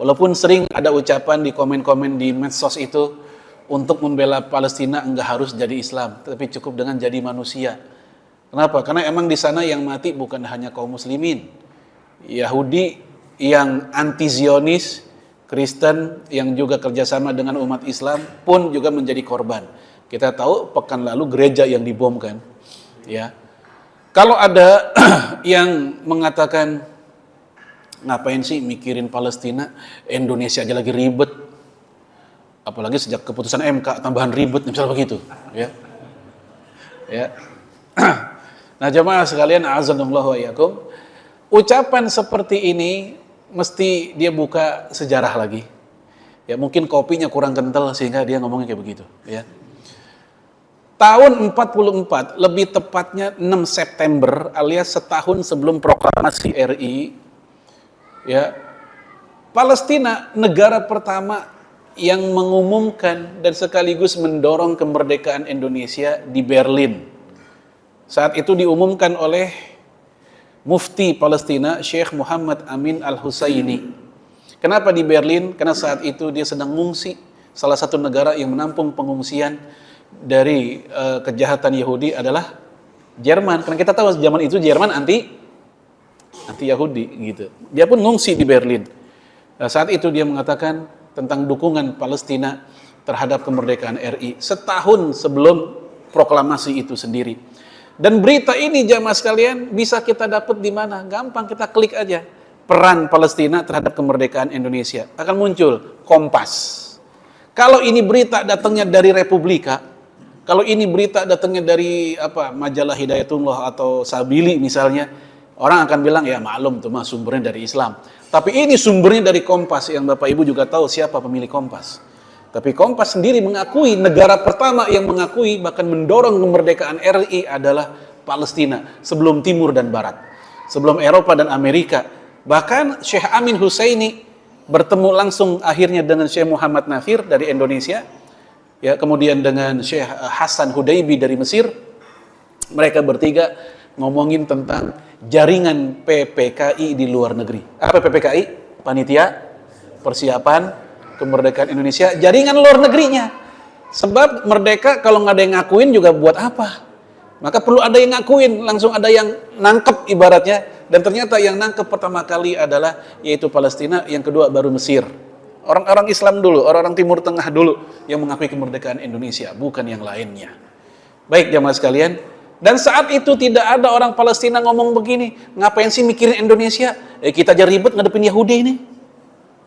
Walaupun sering ada ucapan di komen-komen di medsos itu, untuk membela Palestina enggak harus jadi Islam, tapi cukup dengan jadi manusia. Kenapa? Karena emang di sana yang mati bukan hanya kaum muslimin, Yahudi yang anti Zionis, Kristen yang juga kerjasama dengan umat Islam pun juga menjadi korban. Kita tahu pekan lalu gereja yang dibom kan, ya. Kalau ada yang mengatakan ngapain sih mikirin Palestina, Indonesia aja lagi ribet, apalagi sejak keputusan MK tambahan ribet, misalnya begitu, ya. Ya. Nah, jemaah sekalian, a'azanallahu wa iyyakum, ucapan seperti ini mesti dia buka sejarah lagi. Ya, mungkin kopinya kurang kental sehingga dia ngomongnya kayak begitu, ya. Tahun 44, lebih tepatnya 6 September alias setahun sebelum proklamasi RI, ya, Palestina negara pertama yang mengumumkan dan sekaligus mendorong kemerdekaan Indonesia di Berlin. Saat itu diumumkan oleh Mufti Palestina Syekh Muhammad Amin Al-Husaini. Kenapa di Berlin? Karena saat itu dia sedang mengungsi, salah satu negara yang menampung pengungsian dari kejahatan Yahudi adalah Jerman. Karena kita tahu zaman itu Jerman anti Yahudi gitu. Dia pun ngungsi di Berlin. Saat itu dia mengatakan tentang dukungan Palestina terhadap kemerdekaan RI setahun sebelum proklamasi itu sendiri. Dan berita ini jamaah sekalian bisa kita dapat di mana? Gampang, kita klik aja. Peran Palestina terhadap kemerdekaan Indonesia. Akan muncul Kompas. Kalau ini berita datangnya dari Republika, kalau ini berita datangnya dari majalah Hidayatullah atau Sabili misalnya, orang akan bilang ya maklum tuh mah sumbernya dari Islam. Tapi ini sumbernya dari Kompas, yang Bapak Ibu juga tahu siapa pemilik Kompas. Tapi Kompas sendiri mengakui, negara pertama yang mengakui bahkan mendorong kemerdekaan RI adalah Palestina sebelum Timur dan Barat, sebelum Eropa dan Amerika. Bahkan Syekh Amin Husaini bertemu langsung akhirnya dengan Syekh Muhammad Nafir dari Indonesia, ya, kemudian dengan Syekh Hasan Hudaybi dari Mesir. Mereka bertiga ngomongin tentang jaringan PPKI di luar negeri. Apa PPKI? Panitia Persiapan Kemerdekaan Indonesia, jaringan luar negerinya. Sebab merdeka kalau nggak ada yang ngakuin juga buat apa? Maka perlu ada yang ngakuin, langsung ada yang nangkep ibaratnya. Dan ternyata yang nangkep pertama kali adalah yaitu Palestina, yang kedua baru Mesir. Orang-orang Islam dulu, orang-orang Timur Tengah dulu yang mengakui kemerdekaan Indonesia, bukan yang lainnya. Baik jamaah sekalian, dan saat itu tidak ada orang Palestina ngomong begini, ngapain sih mikirin Indonesia? Kita aja ribet ngadepin Yahudi ini.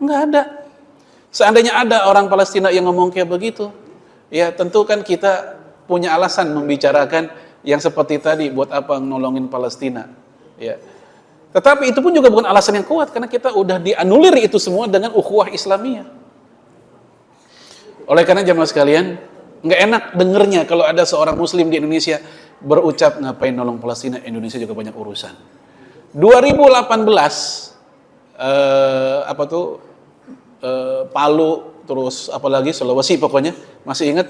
Nggak ada. Seandainya ada orang Palestina yang ngomong kayak begitu, ya tentu kan kita punya alasan membicarakan yang seperti tadi, buat apa nolongin Palestina, ya. Tetapi itu pun juga bukan alasan yang kuat, karena kita udah dianulir itu semua dengan ukhuwah Islamiyah. Oleh karena jamaah sekalian, nggak enak dengernya kalau ada seorang Muslim di Indonesia berucap ngapain nolong Palestina, Indonesia juga banyak urusan. 2018, Palu, terus apalagi Sulawesi pokoknya, masih ingat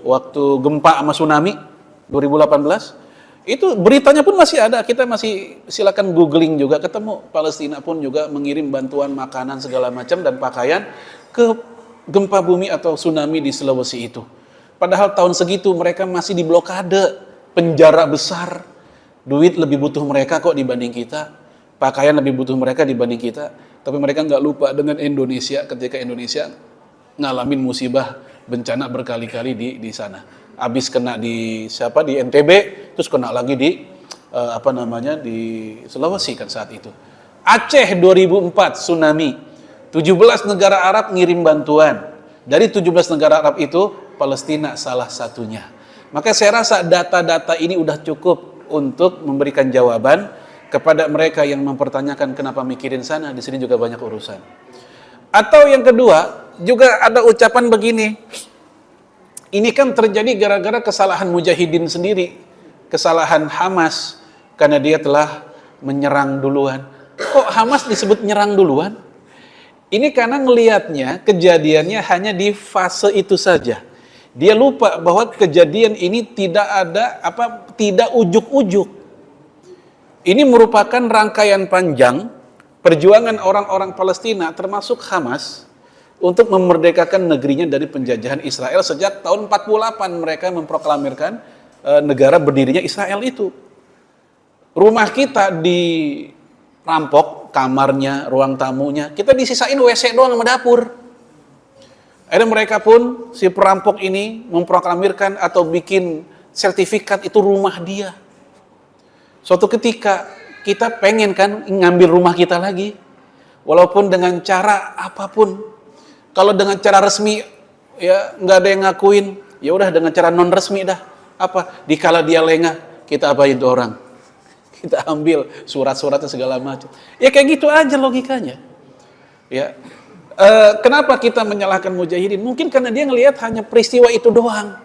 waktu gempa sama tsunami 2018, itu beritanya pun masih ada, kita masih silakan googling juga, ketemu Palestina pun juga mengirim bantuan makanan segala macam dan pakaian ke gempa bumi atau tsunami di Sulawesi itu. Padahal tahun segitu mereka masih diblokade, penjara besar, duit lebih butuh mereka kok dibanding kita, pakaian lebih butuh mereka dibanding kita, tapi mereka nggak lupa dengan Indonesia ketika Indonesia ngalamin musibah bencana berkali-kali di sana. Habis kena di NTB, terus kena lagi di di Sulawesi kan saat itu. Aceh 2004 tsunami, 17 negara Arab ngirim bantuan. Dari 17 negara Arab itu Palestina salah satunya. Maka saya rasa data-data ini udah cukup untuk memberikan jawaban kepada mereka yang mempertanyakan kenapa mikirin sana, di sini juga banyak urusan. Atau yang kedua, juga ada ucapan begini, ini kan terjadi gara-gara kesalahan mujahidin sendiri, kesalahan Hamas, karena dia telah menyerang duluan. Kok Hamas disebut nyerang duluan? Ini karena ngelihatnya kejadiannya hanya di fase itu saja. Dia lupa bahwa kejadian ini tidak ujuk-ujuk. Ini merupakan rangkaian panjang perjuangan orang-orang Palestina termasuk Hamas untuk memerdekakan negerinya dari penjajahan Israel sejak tahun 48 mereka memproklamirkan negara berdirinya Israel itu. Rumah kita dirampok, kamarnya, ruang tamunya, kita disisain WC doang sama dapur. Akhirnya mereka pun, si perampok ini memproklamirkan atau bikin sertifikat itu rumah dia. Suatu ketika kita pengen kan ngambil rumah kita lagi, walaupun dengan cara apapun. Kalau dengan cara resmi ya nggak ada yang ngakuin, ya udah dengan cara non resmi dah. Dikala dia lengah, kita apain tuh orang? Kita ambil surat-suratnya segala macam. Ya kayak gitu aja logikanya. Ya. Kenapa kita menyalahkan mujahidin? Mungkin karena dia ngelihat hanya peristiwa itu doang.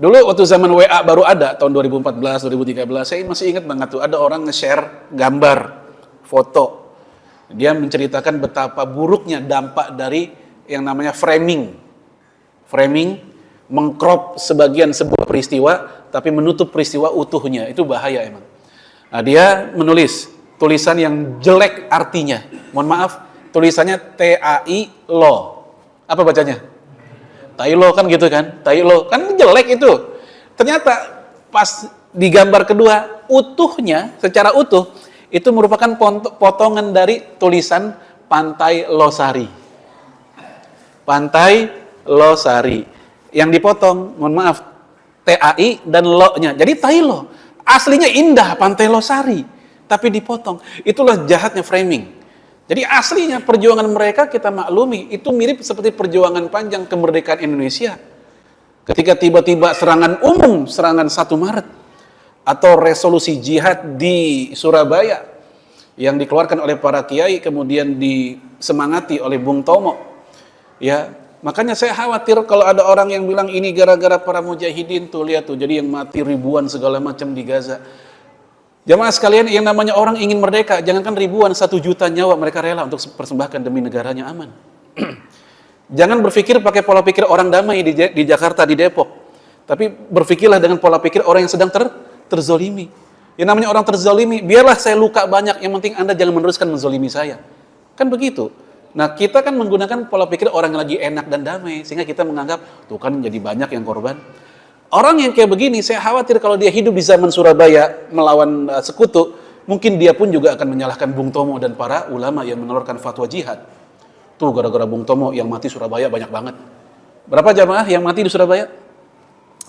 Dulu waktu zaman WA baru ada tahun 2014, 2013, saya masih ingat banget tuh ada orang nge-share gambar, foto. Dia menceritakan betapa buruknya dampak dari yang namanya framing. Framing, mengcrop sebagian sebuah peristiwa, tapi menutup peristiwa utuhnya. Itu bahaya emang. Nah, dia menulis tulisan yang jelek artinya. Mohon maaf, tulisannya TAI lo. Apa bacanya? Tai lo kan gitu kan? Tai lo. Kan jelek itu. Ternyata pas di gambar kedua, utuhnya, secara utuh, itu merupakan potongan dari tulisan Pantai Losari. Pantai Losari. Yang dipotong, mohon maaf, TAI dan lo-nya. Jadi tai lo. Aslinya indah Pantai Losari, tapi dipotong. Itulah jahatnya framing. Jadi aslinya perjuangan mereka kita maklumi, itu mirip seperti perjuangan panjang kemerdekaan Indonesia. Ketika tiba-tiba serangan umum, serangan 1 Maret, atau resolusi jihad di Surabaya yang dikeluarkan oleh para kiai kemudian disemangati oleh Bung Tomo. Ya, makanya saya khawatir kalau ada orang yang bilang ini gara-gara para mujahidin tuh lihat tuh jadi yang mati ribuan segala macam di Gaza. Jamaah sekalian, yang namanya orang ingin merdeka, jangankan ribuan, 1 juta nyawa mereka rela untuk persembahkan demi negaranya aman. Jangan berpikir pakai pola pikir orang damai di Jakarta, di Depok. Tapi berpikirlah dengan pola pikir orang yang sedang terzolimi. Yang namanya orang terzolimi, biarlah saya luka banyak, yang penting Anda jangan meneruskan menzolimi saya. Kan begitu. Nah, kita kan menggunakan pola pikir orang yang lagi enak dan damai, sehingga kita menganggap, tuh kan jadi banyak yang korban. Orang yang kayak begini, saya khawatir kalau dia hidup di zaman Surabaya melawan sekutu, mungkin dia pun juga akan menyalahkan Bung Tomo dan para ulama yang mengeluarkan fatwa jihad. Tuh gara-gara Bung Tomo yang mati Surabaya banyak banget. Berapa jamaah yang mati di Surabaya?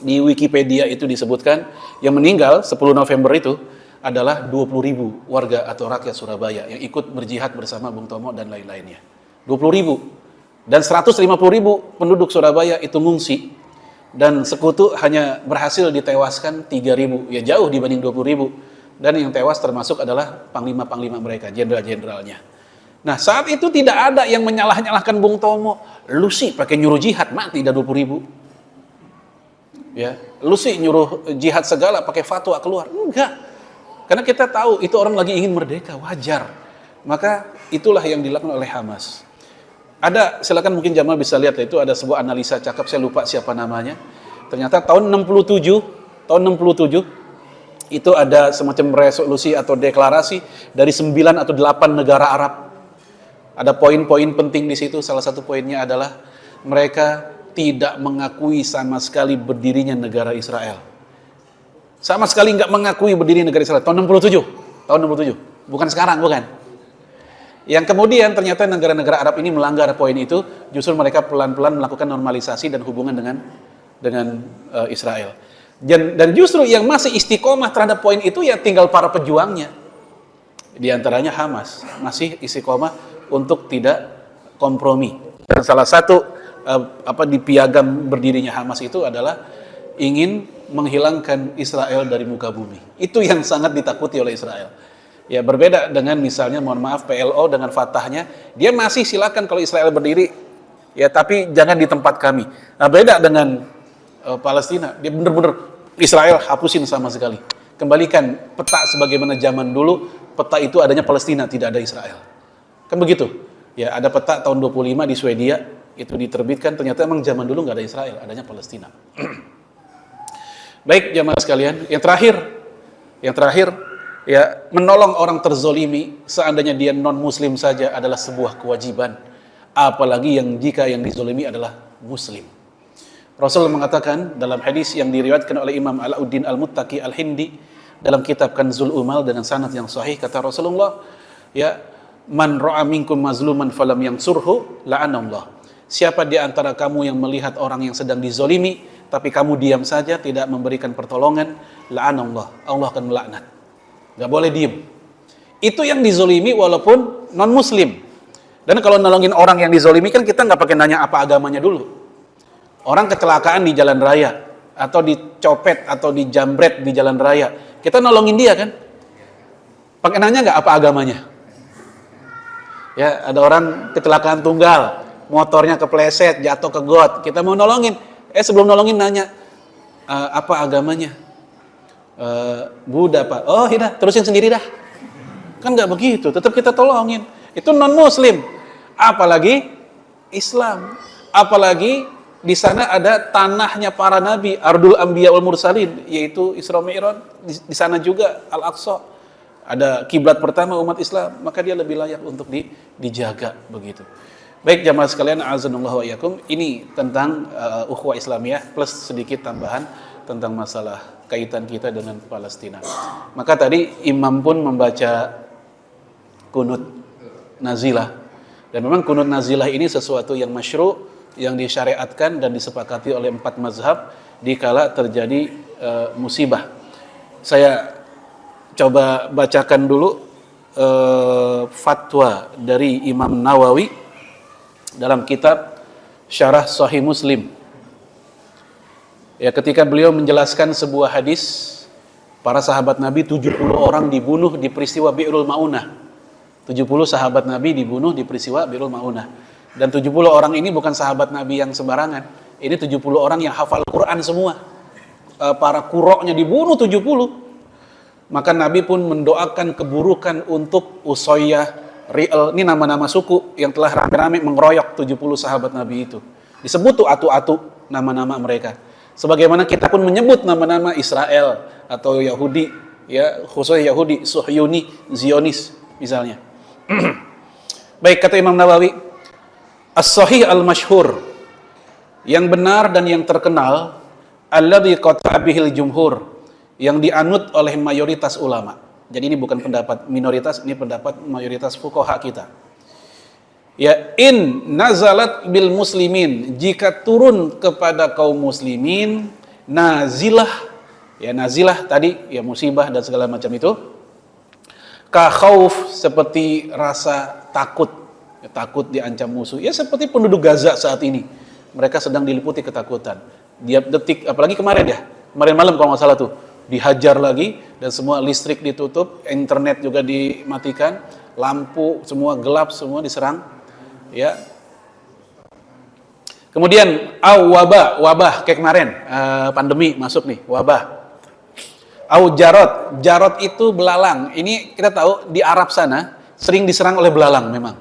Di Wikipedia itu disebutkan yang meninggal 10 November itu adalah 20.000 warga atau rakyat Surabaya yang ikut berjihad bersama Bung Tomo dan lain-lainnya. 20.000. Dan 150.000 penduduk Surabaya itu ngungsi. Dan sekutu hanya berhasil ditewaskan 3.000, ya jauh dibanding 20.000. Dan yang tewas termasuk adalah panglima-panglima mereka, jenderal-jenderalnya. Nah saat itu tidak ada yang menyalah-nyalahkan Bung Tomo. Lu sih pakai nyuruh jihad, mati dah 20.000. Ya, lu sih nyuruh jihad segala, pakai fatwa keluar. Enggak. Karena kita tahu itu orang lagi ingin merdeka, wajar. Maka itulah yang dilakukan oleh Hamas. Ada, silakan mungkin Jamal bisa lihat, itu ada sebuah analisa cakap, saya lupa siapa namanya. Ternyata tahun 67 itu ada semacam resolusi atau deklarasi dari 9 atau 8 negara Arab. Ada poin-poin penting di situ, salah satu poinnya adalah mereka tidak mengakui sama sekali berdirinya negara Israel. Sama sekali nggak mengakui berdiri negara Israel. Tahun 67, bukan sekarang, bukan. Yang kemudian ternyata negara-negara Arab ini melanggar poin itu, justru mereka pelan-pelan melakukan normalisasi dan hubungan dengan Israel. Dan justru yang masih istiqomah terhadap poin itu ya tinggal para pejuangnya. Di antaranya Hamas masih istiqomah untuk tidak kompromi. Dan salah satu di piagam berdirinya Hamas itu adalah ingin menghilangkan Israel dari muka bumi. Itu yang sangat ditakuti oleh Israel. Ya berbeda dengan misalnya mohon maaf PLO dengan Fatahnya, dia masih silakan kalau Israel berdiri, ya tapi jangan di tempat kami. Nah beda dengan Palestina, dia benar-benar Israel hapusin sama sekali. Kembalikan peta sebagaimana zaman dulu, peta itu adanya Palestina, tidak ada Israel. Kan begitu? Ya ada peta tahun 25 di Swedia, itu diterbitkan, ternyata emang zaman dulu nggak ada Israel, adanya Palestina. Baik jamaah sekalian, yang terakhir, ya menolong orang terzolimi seandainya dia non muslim saja adalah sebuah kewajiban, apalagi jika yang dizolimi adalah muslim. Rasul mengatakan dalam hadis yang diriwayatkan oleh Imam Alauddin Al-Muttaqi Al-Hindi dalam kitab Kanzul Umal dengan sanad yang sahih, kata Rasulullah, ya man ra'a minkum mazluman falam yansurhu la'anallah. Siapa di antara kamu yang melihat orang yang sedang dizolimi tapi kamu diam saja, tidak memberikan pertolongan, la'anallah, Allah akan melaknat. Gak boleh diem. Itu yang dizolimi walaupun non muslim. Dan kalau nolongin orang yang dizolimi kan kita nggak pakai nanya apa agamanya dulu. Orang kecelakaan di jalan raya atau dicopet atau dijambret di jalan raya, kita nolongin dia kan? Pakai nanya nggak apa agamanya? Ya ada orang kecelakaan tunggal, motornya kepleset, jatuh ke got, kita mau nolongin. Sebelum nolongin nanya apa agamanya? Buddha Pak. Oh iya, terusin sendiri dah. Kan nggak begitu, tetap kita tolongin. Itu non muslim, apalagi Islam, apalagi di sana ada tanahnya para nabi, Ardul Anbiya wal Mursalin, yaitu Isra Mi'raj. Di sana juga Al-Aqsa, ada kiblat pertama umat Islam, maka dia lebih layak untuk dijaga begitu. Baik jamaah sekalian, a'azanallahu wa iyyakum, ini tentang ukhuwah Islamiyah plus sedikit tambahan tentang masalah kaitan kita dengan Palestina. Maka tadi imam pun membaca kunut nazilah, dan memang kunut nazilah ini sesuatu yang masyru', yang disyariatkan dan disepakati oleh 4 mazhab dikala terjadi musibah. Saya coba bacakan dulu fatwa dari Imam Nawawi dalam kitab Syarah Sahih Muslim. Ya, ketika beliau menjelaskan sebuah hadis, para sahabat Nabi 70 orang dibunuh di peristiwa Bi'rul Ma'unah. 70 sahabat Nabi dibunuh di peristiwa Bi'rul Ma'unah. Dan 70 orang ini bukan sahabat Nabi yang sembarangan. Ini 70 orang yang hafal Quran semua. Para kuroknya dibunuh 70. Maka Nabi pun mendoakan keburukan untuk Usayyah, Ri'al, ini nama-nama suku yang telah rame-rame mengeroyok 70 sahabat Nabi itu. Disebut tuh atu-atu nama-nama mereka. Sebagaimana kita pun menyebut nama-nama Israel atau Yahudi, ya khususnya Yahudi, Suhyuni, Zionis misalnya. Baik, kata Imam Nawawi, as-sahih al-masyhur, yang benar dan yang terkenal alladzi qata'a bihil jumhur, yang dianut oleh mayoritas ulama. Jadi ini bukan pendapat minoritas, ini pendapat mayoritas fuqaha kita. Ya, in nazalat bil muslimin, jika turun kepada kaum muslimin, nazilah, ya nazilah tadi ya musibah dan segala macam itu, ka khauf, seperti rasa takut, ya, takut diancam musuh, ya seperti penduduk Gaza saat ini, mereka sedang diliputi ketakutan. Tiap detik, apalagi kemarin malam kalau nggak salah tuh, dihajar lagi dan semua listrik ditutup, internet juga dimatikan, lampu semua gelap, semua diserang, ya. Kemudian wabah kayak kemarin, pandemi masuk nih, wabah. Jarot itu belalang. Ini kita tahu di Arab sana sering diserang oleh belalang memang.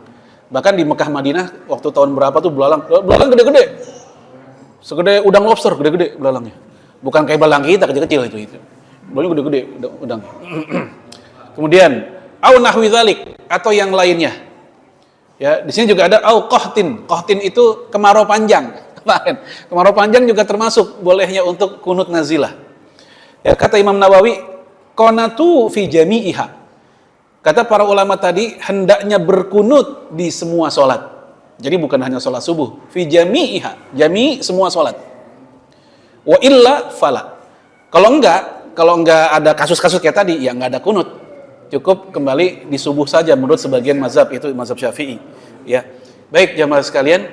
Bahkan di Mekah Madinah waktu tahun berapa tuh belalang gede-gede. Segede udang lobster, gede-gede belalangnya. Bukan kayak belalang kita kecil-kecil itu. Belalangnya gede-gede udangnya. Kemudian au nahwi dzalik, atau yang lainnya. Ya, di sini juga ada au qahtin. Qahtin itu kemarau panjang. Kemarau panjang juga termasuk bolehnya untuk kunut nazilah. Ya, kata Imam Nawawi, qanatu fi jami'iha. Kata para ulama tadi, hendaknya berkunut di semua sholat. Jadi bukan hanya sholat subuh, fi jami'iha, jami' semua sholat. Wa illa fala. Kalau enggak ada kasus-kasus kayak tadi, ya enggak ada kunut. Cukup kembali di subuh saja menurut sebagian mazhab, itu mazhab Syafi'i. Ya. Baik jamaah sekalian,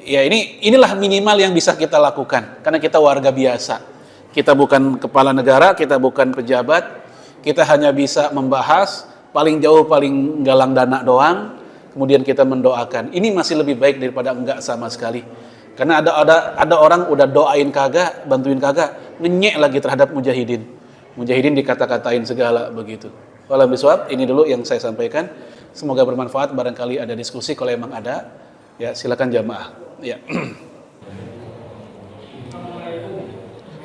ya inilah minimal yang bisa kita lakukan karena kita warga biasa. Kita bukan kepala negara, kita bukan pejabat, kita hanya bisa membahas, paling jauh paling galang dana doang, kemudian kita mendoakan. Ini masih lebih baik daripada enggak sama sekali. Karena ada orang udah doain kagak, bantuin kagak, ngenyek lagi terhadap mujahidin. Mujahidin dikata-katain segala begitu. Wallahualam bishawab, ini dulu yang saya sampaikan. Semoga bermanfaat, barangkali ada diskusi kalau emang ada. Ya, silakan jamaah. Ya.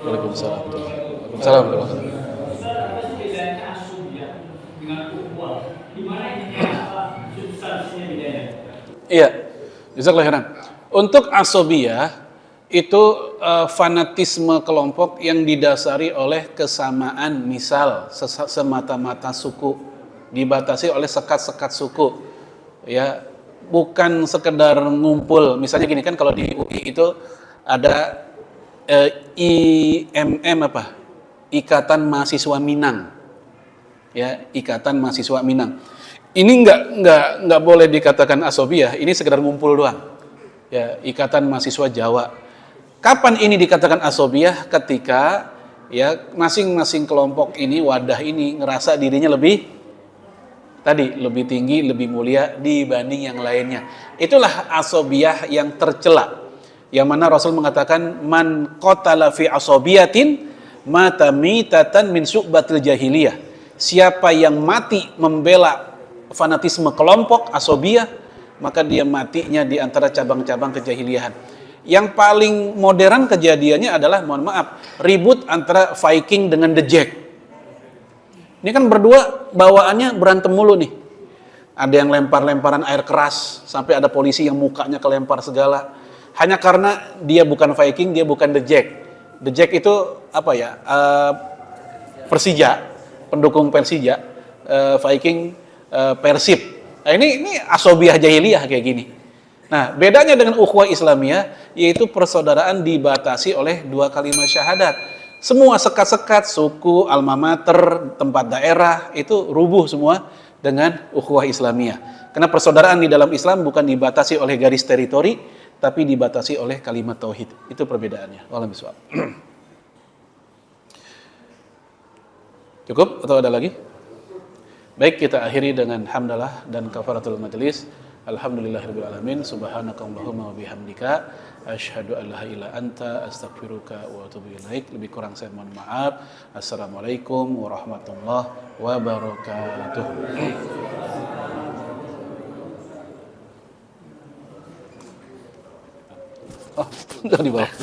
Waalaikumsalam. Waalaikumsalam. Iya, jazakallahu khairan. Untuk asobiyah itu fanatisme kelompok yang didasari oleh kesamaan misal semata-mata suku, dibatasi oleh sekat-sekat suku, ya bukan sekedar ngumpul. Misalnya gini kan, kalau di UI itu ada IMM apa? Ikatan Mahasiswa Minang. Ya, Ikatan Mahasiswa Minang. Ini enggak boleh dikatakan asobiyah, ini sekedar ngumpul doang. Ya, Ikatan Mahasiswa Jawa. Kapan ini dikatakan asobiyah? Ketika ya masing-masing kelompok ini, wadah ini ngerasa dirinya lebih tinggi, lebih mulia dibanding yang lainnya. Itulah asobiyah yang tercela. Yang mana Rasul mengatakan, man qatala fi asobiyatin mata mitatan min syu'batil jahiliyah. Siapa yang mati membela fanatisme kelompok asobiyah, maka dia matinya di antara cabang-cabang kejahiliahan. Yang paling modern kejadiannya adalah, mohon maaf, ribut antara Viking dengan The Jack. Ini kan berdua bawaannya berantem mulu nih. Ada yang lempar-lemparan air keras, sampai ada polisi yang mukanya kelempar segala. Hanya karena dia bukan Viking, dia bukan The Jack. The Jack itu apa ya? Persija, pendukung Persija. Viking Persib. Nah, ini asobiyah jahiliyah kayak gini. Nah, bedanya dengan ukhuwah Islamiyah, yaitu persaudaraan dibatasi oleh 2 kalimat syahadat. Semua sekat-sekat, suku, alma mater, tempat daerah, itu rubuh semua dengan ukhuwah Islamiyah. Karena persaudaraan di dalam Islam bukan dibatasi oleh garis teritori, tapi dibatasi oleh kalimat tauhid. Itu perbedaannya. Wallahu a'lam. Cukup atau ada lagi? Baik, kita akhiri dengan hamdalah dan kafaratul majlis. Alhamdulillahirabbil alamin. Subhanakallahumma wa bihamdika asyhadu an la ilaha illa anta astaghfiruka wa atubu ilaik. Lebih kurang saya mohon maaf. Assalamualaikum warahmatullahi wabarakatuh. Oh, udah di bawah.